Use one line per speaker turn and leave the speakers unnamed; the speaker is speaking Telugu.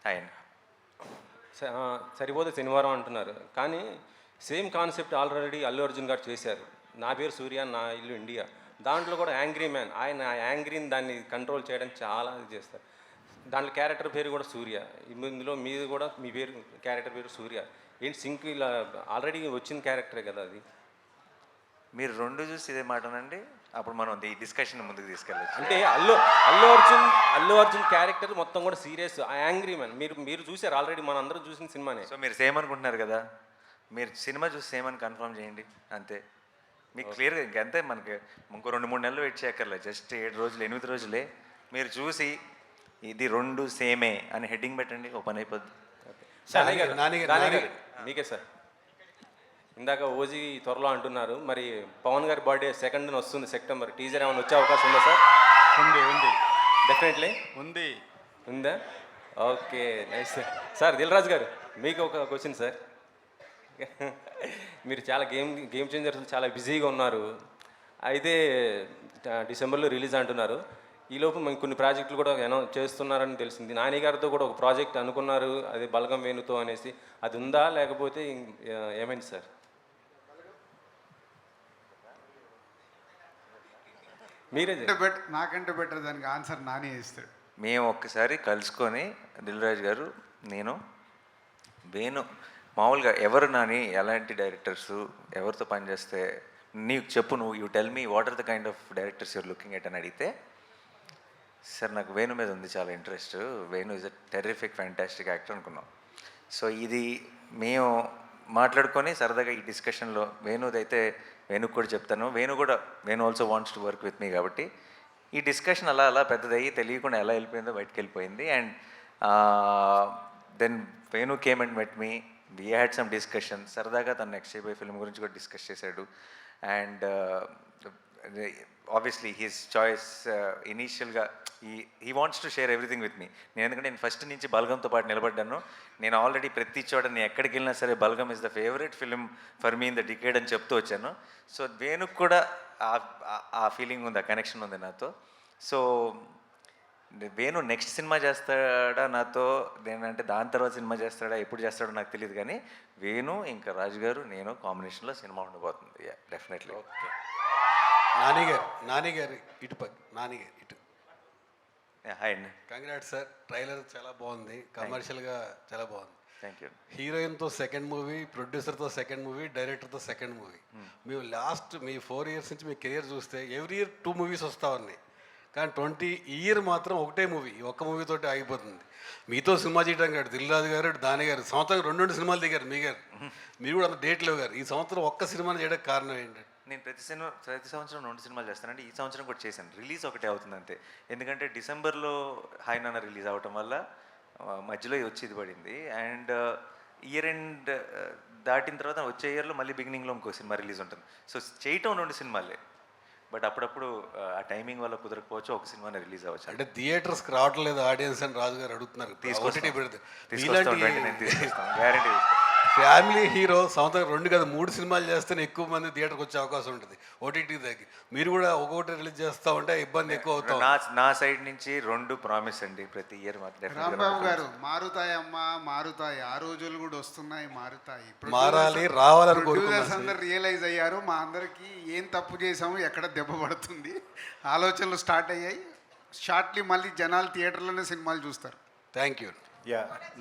ఆయన
సరిపోతే శనివారం అంటున్నారు, కానీ same concept already Allu Arjun గారు చేశారు. నా పేరు సూర్య, నా ఇల్లు ఇండియా. దాంట్లో కూడా యాంగ్రీ మ్యాన్, ఆయన యాంగ్రీని దాన్ని కంట్రోల్ చేయడం చాలా చేస్తారు. దాంట్లో క్యారెక్టర్ పేరు కూడా సూర్య. ఇందులో మీది కూడా మీ పేరు క్యారెక్టర్ పేరు సూర్య. ఏంటి సింక్ ఇలా ఆల్రెడీ వచ్చిన క్యారెక్టరే కదా అది.
మీరు రెండు చూసి ఇదే మాటనండి, అప్పుడు మనం ఈ డిస్కషన్ ముందుకు తీసుకెళ్ళచ్చు.
అంటే అల్లు అర్జున్ క్యారెక్టర్ మొత్తం కూడా సీరియస్, యాంగ్రీ మ్యాన్. మీరు చూసారు ఆల్రెడీ, మన అందరూ చూసిన సినిమానే.
సో మీరు సేమ్ అనుకుంటున్నారు కదా, మీరు సినిమా చూసి సేమ్ అని కన్ఫర్మ్ చేయండి అంతే. మీకు క్లియర్గా ఇంకంతే, మనకి ఇంకో 2-3 నెలలు వెయిట్ చేయక్కర్లేదు, జస్ట్ 7 రోజులు 8 రోజులే. మీరు చూసి ఇది రెండు సేమే అని హెడ్డింగ్ పెట్టండి, ఓపెన్ అయిపోద్ది.
మీకే సార్, ఇందాక ఓజీ త్వరలో అంటున్నారు, మరి పవన్ గారి బర్త్డే 2nd వస్తుంది సెప్టెంబర్. టీజర్ ఏమైనా వచ్చే అవకాశం ఉందా సార్?
ఉంది
డెఫినెట్లీ ఉందా? Okay, nice sir. Sir Dil Raju గారు, మీకు ఒక క్వశ్చన్ సార్. మీరు చాలా గేమ్ చేంజర్స్ చాలా బిజీగా ఉన్నారు, అయితే డిసెంబర్లో రిలీజ్ అంటున్నారు. ఈలోపు మేము కొన్ని ప్రాజెక్టులు కూడా అనౌన్స్ చేస్తున్నారని తెలిసింది. నాని గారితో కూడా ఒక ప్రాజెక్ట్ అనుకున్నారు, అది బలగం వేణుతో అనేసి. అది ఉందా లేకపోతే ఏమైంది సార్? మీరే
నాకంటే బెటర్ దానికి ఆన్సర్ నాని ఇస్తాడు.
మేము ఒక్కసారి కలుసుకొని దిల్ రాజు గారు, నేను, వేణు, మామూలుగా ఎవరు నాని, ఎలాంటి డైరెక్టర్స్ ఎవరితో పనిచేస్తే నీకు చెప్పు, నువ్వు you tell me what are the kind of directors you're looking at అని అడిగితే, సార్ నాకు వేణు మీద ఉంది చాలా interest, Venu is a terrific fantastic actor అనుకున్నాం. సో ఇది మేము మాట్లాడుకొని సరదాగా ఈ డిస్కషన్లో వేణుదైతే వేణుకు కూడా చెప్తాను, Venu also wants to work with me. కాబట్టి ఈ డిస్కషన్ అలా పెద్దదయ్యి తెలియకుండా ఎలా వెళ్ళిపోయిందో బయటకు వెళ్ళిపోయింది. And then Venu came and met me, we had some discussion. సరదాగా తను నెక్స్ట్ చేయబోయే ఫిల్మ్ గురించి కూడా డిస్కస్ చేశాడు. అండ్ ఆబ్వియస్లీ హిస్ చాయిస్ ఇనీషియల్గా he wants to share everything with me. ఎందుకంటే నేను ఫస్ట్ నుంచి బల్గంతో పాటు నిలబడ్డాను. నేను ఆల్రెడీ ప్రతి చోట నేను ఎక్కడికి వెళ్ళినా సరే Balagam is the favourite film for me in the decade అని చెప్తూ వచ్చాను. సో వేణుకు కూడా ఆ ఫీలింగ్ ఉంది, ఆ కనెక్షన్ ఉంది నాతో. సో వేణు నెక్స్ట్ సినిమా చేస్తాడా నాతో, నేనంటే దాని తర్వాత సినిమా చేస్తాడా, ఎప్పుడు చేస్తాడో నాకు తెలియదు, కానీ వేణు ఇంకా రాజు గారు నేను కాంబినేషన్లో సినిమా ఉండబోతుంది. డెఫినెట్లీ.
ఓకే, నాని గారు ఇటు.
హాయ్ అండి.
కంగ్రాట్స్ సార్, ట్రైలర్ చాలా బాగుంది, కమర్షియల్గా చాలా బాగుంది.
Thank you.
హీరోయిన్తో 2nd మూవీ, ప్రొడ్యూసర్తో 2nd మూవీ, డైరెక్టర్తో 2nd మూవీ. మేము లాస్ట్ మీ 4 years నుంచి మీ కెరియర్ చూస్తే ఎవ్రీ ఇయర్ 2 movies వస్తూ ఉన్నాయి, కానీ 20 year మాత్రం ఒకటే మూవీ, ఒక్క మూవీతోటి ఆగిపోతుంది. మీతో సినిమా చేయడం కాదు, దిల్ రాజు గారు, దాని గారు సంవత్సరం 2 సినిమాలు దిగారు. మీరు కూడా అంత డేట్ లేవు గారు. ఈ సంవత్సరం ఒక్క సినిమాని చేయడానికి కారణం ఏంటంటే,
నేను ప్రతి సంవత్సరం 2 సినిమాలు చేస్తానంటే ఈ సంవత్సరం కూడా చేశాను. రిలీజ్ ఒకటే అవుతుంది అంతే. ఎందుకంటే డిసెంబర్లో హాయ్ నాన్న రిలీజ్ అవటం వల్ల మధ్యలో వచ్చి ఇది పడింది. అండ్ ఇయర్ ఎండ్ దాటిన తర్వాత వచ్చే ఇయర్లో మళ్ళీ బిగినింగ్లో ఇంకో సినిమా రిలీజ్ ఉంటుంది. సో చేయటం 2 సినిమాలే, బట్ అప్పుడప్పుడు ఆ టైమింగ్ వల్ల కుదరకపోవచ్చు, ఒక సినిమానే రిలీజ్ అవ్వచ్చు.
అంటే థియేటర్స్కి రావట్లేదు ఆడియన్స్ అని రాజు గారు అడుగుతున్నారు.
తీసుకొస్తాం, గ్యారంటీ.
ఫ్యామిలీ హీరో సంవత్సరం 2 కాదు 3 సినిమాలు చేస్తేనే ఎక్కువ మంది థియేటర్కి వచ్చే అవకాశం ఉంటుంది. ఓటీటీ దగ్గర మీరు కూడా ఒక్కొక్కటి రిలీజ్ చేస్తూ ఉంటే ఇబ్బంది ఎక్కువ అవుతుంది.
నా సైడ్ నుంచి 2 ప్రామిస్ అండి ప్రతి ఇయర్.
రాంబాబు గారు, మారుతాయమ్మా మారుతాయి, ఆ రోజులు కూడా వస్తున్నాయి, మారుతాయి,
మారాలి, రావాలని
ప్రొడ్యూసర్స్ అందరు రియలైజ్ అయ్యారు, మా అందరికీ ఏం తప్పు చేసాము, ఎక్కడ దెబ్బ పడుతుంది, ఆలోచనలు స్టార్ట్ అయ్యాయి. షార్ట్లీ మళ్ళీ జనాలు థియేటర్లోనే సినిమాలు చూస్తారు.
Thank you.